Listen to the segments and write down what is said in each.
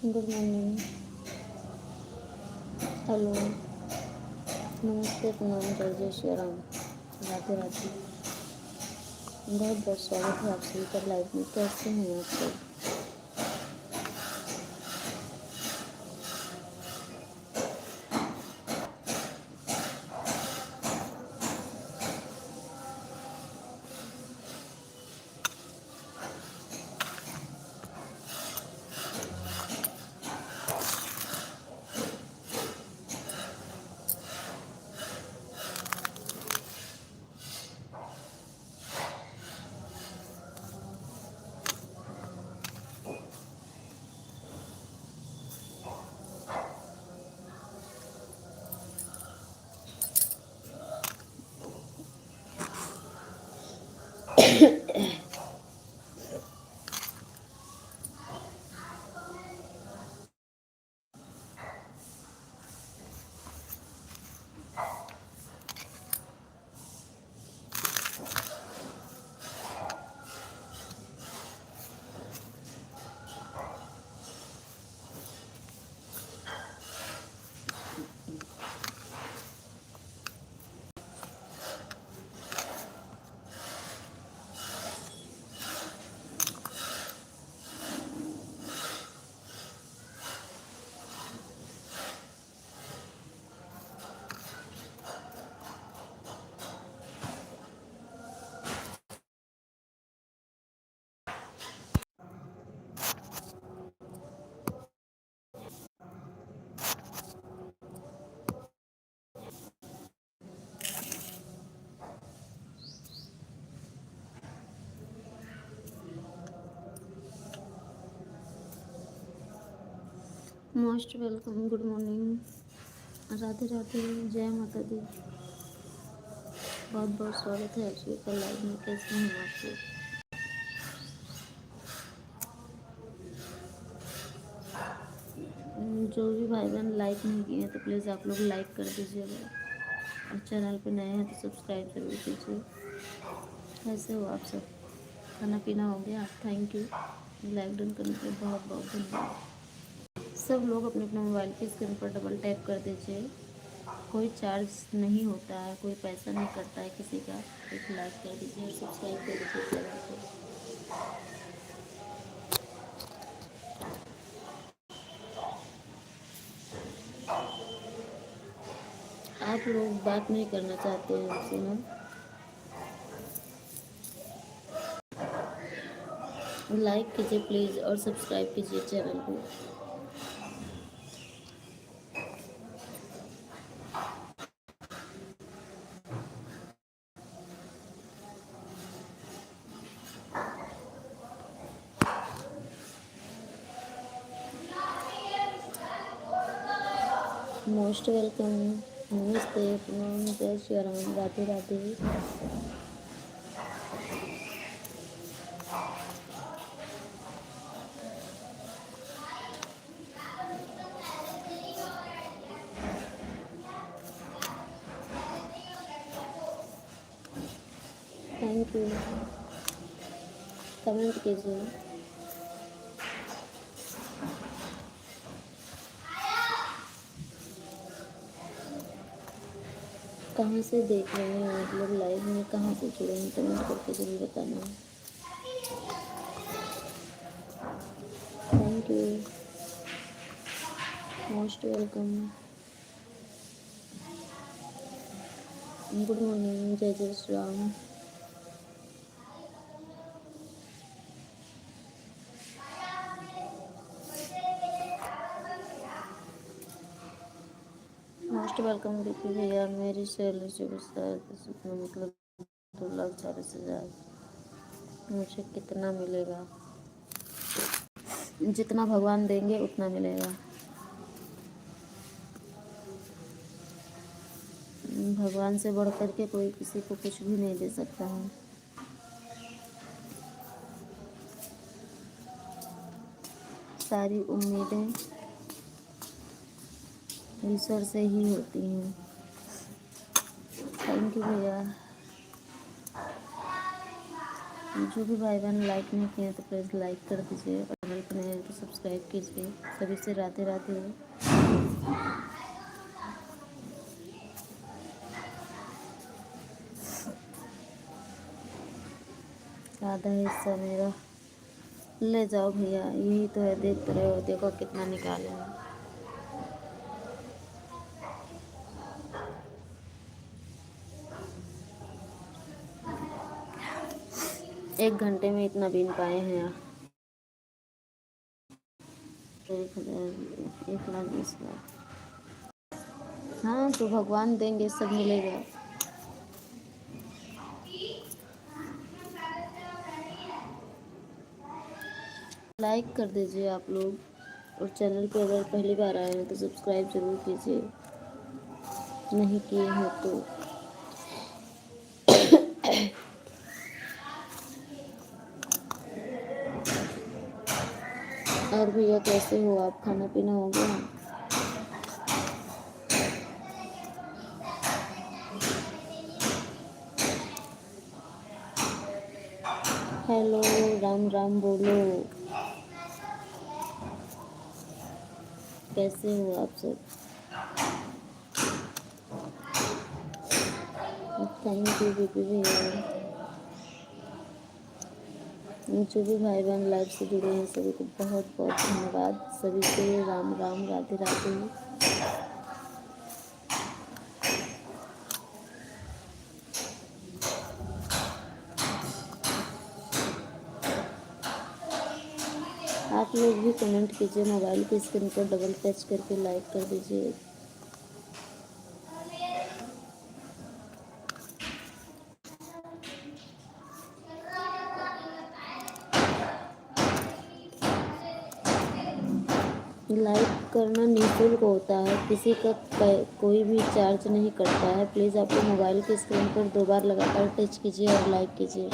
Good morning. Hello, नमस्ते, प्रणाम, जय श्री राम, राधे राधे। बहुत बहुत स्वागत है आप सभी का लाइव में। कैसे हैं आप सब? Most welcome, good morning, Radhe Radhe, जय माता दी। बहुत बहुत स्वागत है आप सभी का लाइव में। कैसे हैं आप सब? जो भी भाई बहन लाइक नहीं किए हैं तो प्लीज़ आप लोग लाइक कर दीजिएगा, और चैनल पे नए हैं तो सब्सक्राइब जरूर कीजिए। कैसे हो आप सब? खाना पीना हो गया? थैंक यू, लाइक डन करने के लिए बहुत बहुत धन्यवाद। सब लोग अपने अपने मोबाइल की स्क्रीन पर डबल टैप कर दीजिए। कोई चार्ज नहीं होता है, कोई पैसा नहीं करता है किसी का। एक लाइक कर दीजिए और सब्सक्राइब कर दीजिए चैनल को। आप लोग बात नहीं करना चाहते हैं हमसे ना? लाइक कीजिए प्लीज़ और सब्सक्राइब कीजिए चैनल को। मोस्ट वेलकम, नमस्ते, प्रणाम, जय Shri Ram, Radhe Radhe. Thank you, comment कीजिए। कहाँ से देख रहे हैं आप लोग लाइव में? कहाँ से जुड़े हैं? कमेंट करके जरूर बताना। Thank you, most welcome, good morning, जय जय श्री राम। मोस्ट वेलकम दीपी भैया। मेरी सैलरी 24,000 मतलब 2,40,000। मुझे कितना मिलेगा? जितना भगवान देंगे उतना मिलेगा। भगवान से बढ़ कर के कोई किसी को कुछ भी नहीं दे सकता है। सारी उम्मीदें ईश्वर से ही होती हैं। थैंक यू भैया। जो भी भाई बहन लाइक नहीं किए तो प्लीज़ लाइक कर दीजिए और चैनल पर नए हैं तो सब्सक्राइब कीजिए। सभी से राधे राधे। आधा हिस्सा मेरा ले जाओ भैया, यही तो है, देख रहे हो, देखो कितना निकाले हैं। 1 घंटे में इतना बीन पाए हैं। 1,20,000। हाँ तो भगवान देंगे, सब मिलेगा। लाइक कर दीजिए आप लोग और चैनल पे अगर पहली बार आए हैं तो सब्सक्राइब ज़रूर कीजिए, नहीं किए हो तो। और भैया कैसे हो आप, खाना पीना हो गया? हेलो, राम राम बोलो, कैसे हो आप सब? थैंक यू बीपी भैया। जो भी भाई बहन लाइव से जुड़े हैं सभी को बहुत बहुत धन्यवाद। सभी को राम राम, राधे राधे। आप लोग भी कमेंट कीजिए, मोबाइल की स्क्रीन पर डबल टच करके लाइक कर दीजिए। लाइक करना निःशुल्क होता है, किसी का कोई भी चार्ज नहीं करता है। प्लीज़ आप लोग मोबाइल की स्क्रीन पर 2 बार लगातार टच कीजिए और लाइक कीजिए।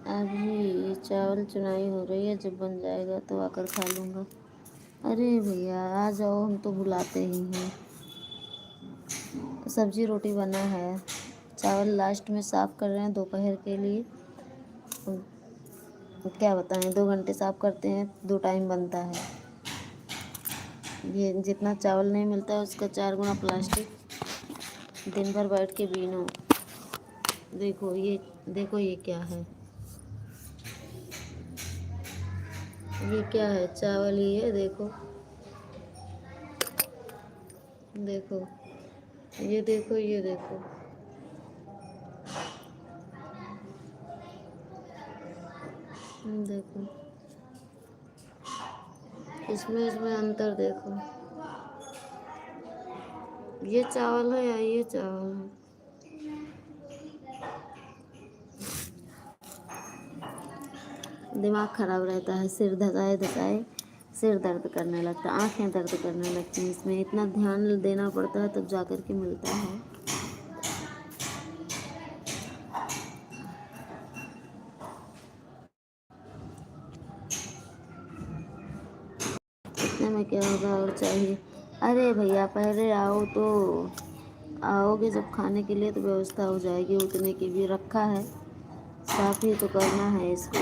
अभी चावल चुनाई हो रही है, जब बन जाएगा तो आकर खा लूँगा। अरे भैया आ जाओ, हम तो बुलाते ही हैं। सब्जी रोटी बना है, चावल लास्ट में साफ़ कर रहे हैं दोपहर के लिए। क्या बताएं, 2 घंटे साफ़ करते हैं, 2 टाइम बनता है। ये जितना चावल नहीं मिलता है उसका 4 गुना प्लास्टिक। दिन भर बैठ के बीनो। देखो ये, देखो ये क्या है, ये क्या है, चावल ही है। देखो देखो, ये देखो, ये देखो, देखो, इसमें अंतर देखो, ये चावल है या ये चावल है। दिमाग खराब रहता है, सिर धसाए धसाए सिर दर्द करने लगता है, आंखें दर्द करने लगती हैं। इसमें इतना ध्यान देना पड़ता है तब जा कर के मिलता है। इतने में क्या होगा, और चाहिए। अरे भैया पहले आओ तो, आओगे जब खाने के लिए तो व्यवस्था हो जाएगी। उतने की भी रखा है, साफ ही तो करना है इसको।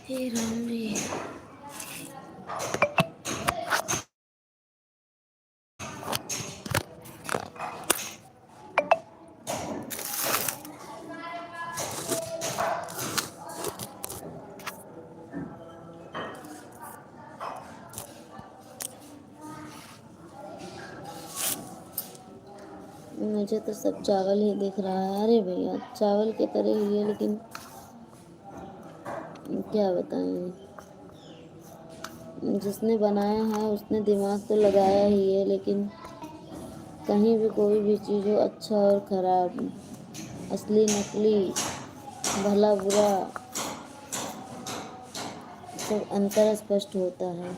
हे राम रे, मुझे तो सब चावल ही दिख रहा है। अरे भैया चावल की तरह ही है, लेकिन क्या बताएं, जिसने बनाया है उसने दिमाग तो लगाया ही है, लेकिन कहीं भी कोई भी चीज़ हो, अच्छा और ख़राब, असली नकली, भला बुरा सब अंतर स्पष्ट होता है।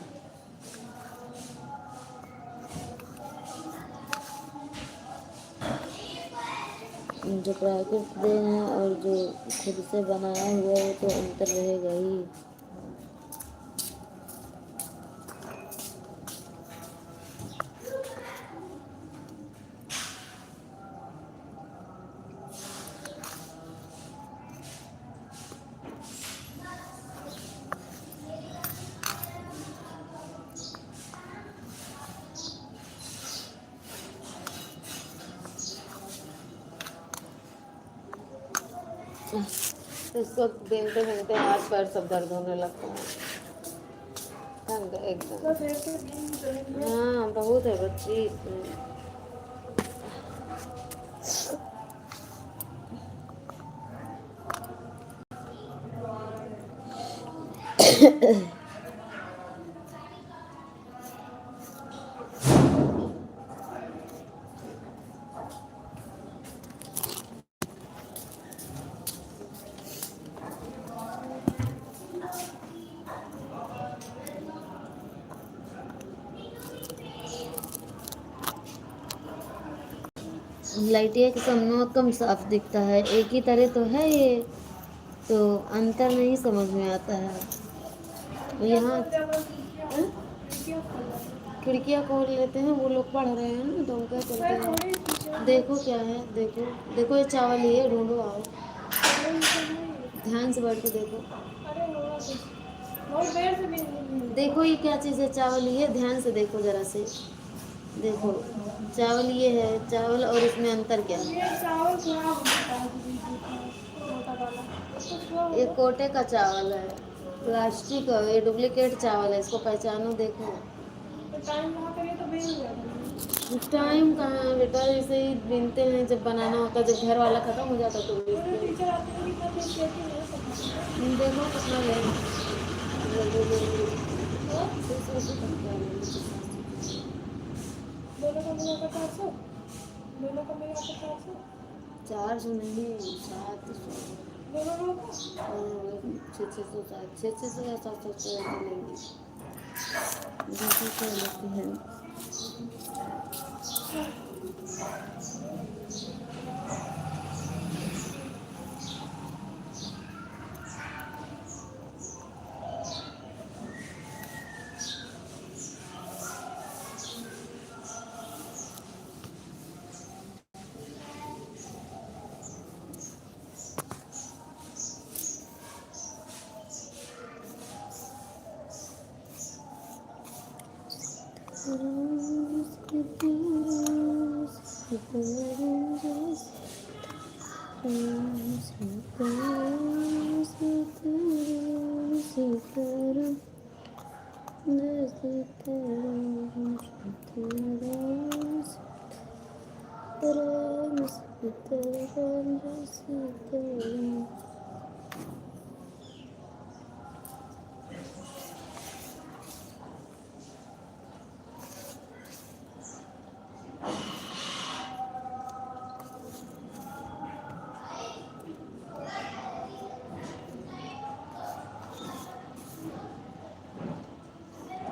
जो प्राकृतिक देन है और जो खुद से बनाया हुआ है तो अंतर रहेगा ही। इसको बिनते बिनते हाथ पैर सब दर्द होने लगता है। ठंड एकदम। हाँ बहुत है बच्ची इसमें। लाइटिया के सामने कम साफ दिखता है, एक ही तरह तो है ये, तो अंतर नहीं समझ में आता है। यहाँ खिड़कियाँ खोल लेते हैं, वो लोग पढ़ रहे हैं ना तो हम क्या करते हैं। देखो क्या है, देखो देखो ये चावल ये ढूंढो, आओ ध्यान से बैठ के देखो। देखो ये क्या चीज़ है, चावल ये, ध्यान से देखो जरा से, देखो चावल ये है चावल, और इसमें अंतर क्या है। ये कोटे का चावल है, प्लास्टिक है, ये डुप्लीकेट चावल है, इसको पहचानो देखो। टाइम कहाँ है बेटा, ऐसे ही बीनते हैं, जब बनाना होता है, जब घर वाला खत्म हो जाता तो देखो कितना चार सौ नहीं, 700, 600, 600 या 700 लेंगे, जैसे लेते हैं।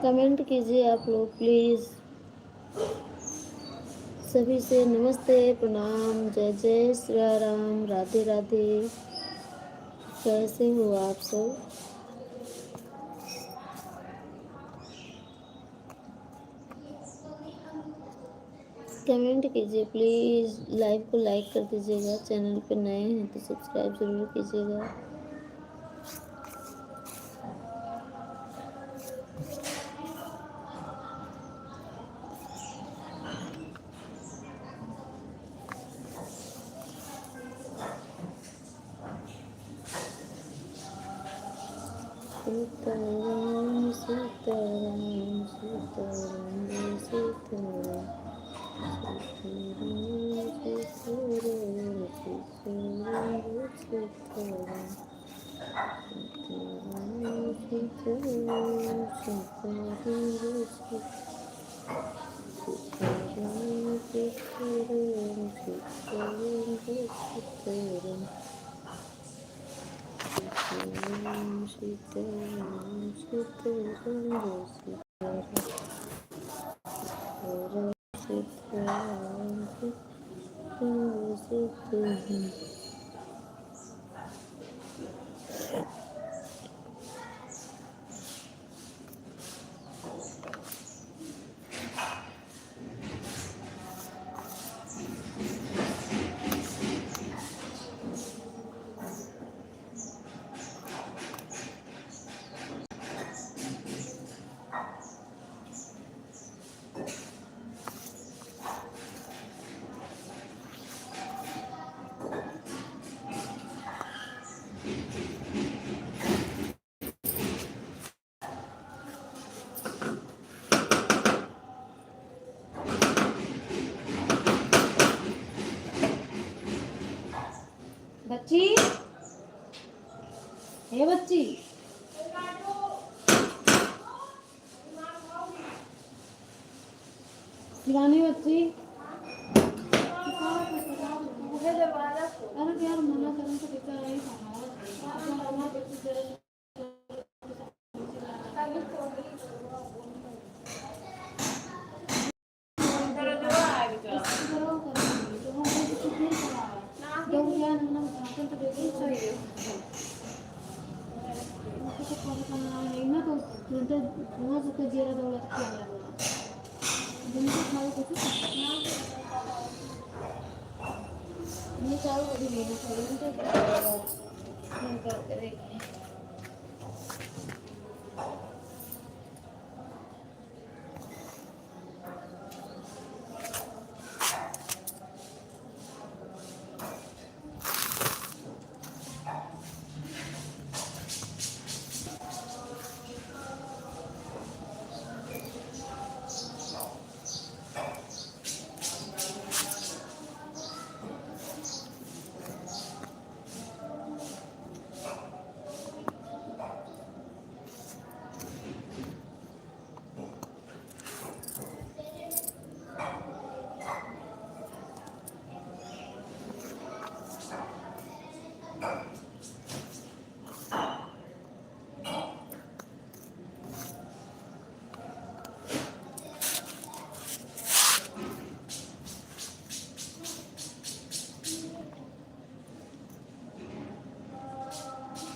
कमेंट कीजिए आप लोग प्लीज़। सभी से नमस्ते, प्रणाम, जय जय श्री राम, राधे राधे। कैसे हो आप सब? कमेंट कीजिए प्लीज़, लाइव को लाइक कर दीजिएगा, चैनल पे नए हैं तो सब्सक्राइब ज़रूर कीजिएगा। सीताराम सीताराम सीताराम जय सीताराम, सीताराम सीताराम सीताराम जय सीताराम, सीताराम सीताराम सीताराम जय सीताराम, सीताराम सीताराम जय सीताराम। ओम शीतल शीतल शीतल शीतल। बच्ची, हे बच्ची, शिवानी बच्ची, अरे यार मना करने से बेटा नहीं खाना जेरा दौड़ा ये चालू कभी लेना चाहिए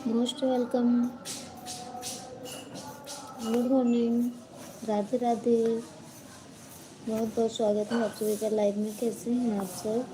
most welcome, good morning, Radhe Radhe. बहुत बहुत स्वागत है आप सभी का लाइव में। कैसे हैं आप सब?